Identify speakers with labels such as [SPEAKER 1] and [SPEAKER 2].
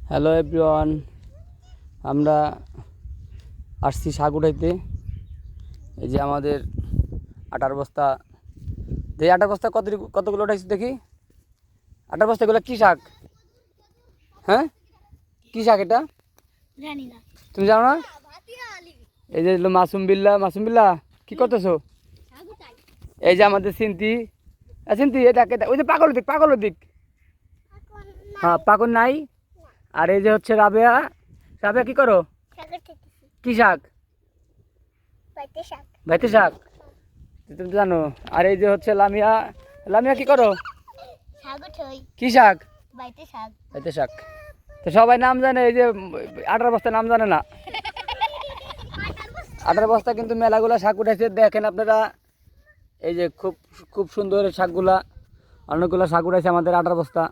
[SPEAKER 1] Hello everyone, আমরা আসছি শাক উঠাইতে। এই যে আমাদের আটার বস্তা, যে আটার বস্তা কতগুলো উঠাইছি দেখি। আটার বস্তা এগুলো কী শাক? হ্যাঁ, কী শাক এটা?
[SPEAKER 2] জানি না।
[SPEAKER 1] তুমি জানো না? এই যে মাসুম বিল্লা কি করতেছো? এই যে আমাদের চিন্তি, চিন্তি এটা ওই যে পাগল দিক। হ্যাঁ, পাগল নাই। আর এই যে হচ্ছে রাবেয়া কি করো? কি শাক? ভাইতে শাক, তুমি জানো। আর এই যে হচ্ছে লামিয়া কি করো? কি শাক? ভাইতে শাক। তো সবাই নাম জানে, এই যে আটার বস্তা নাম জানে না। আটার বস্তা কিন্তু মেলাগুলা শাক উঠাইছে, দেখেন আপনারা। এই যে খুব খুব সুন্দর শাকগুলা, অনেকগুলো শাক উঠাইছে আমাদের আটার বস্তা।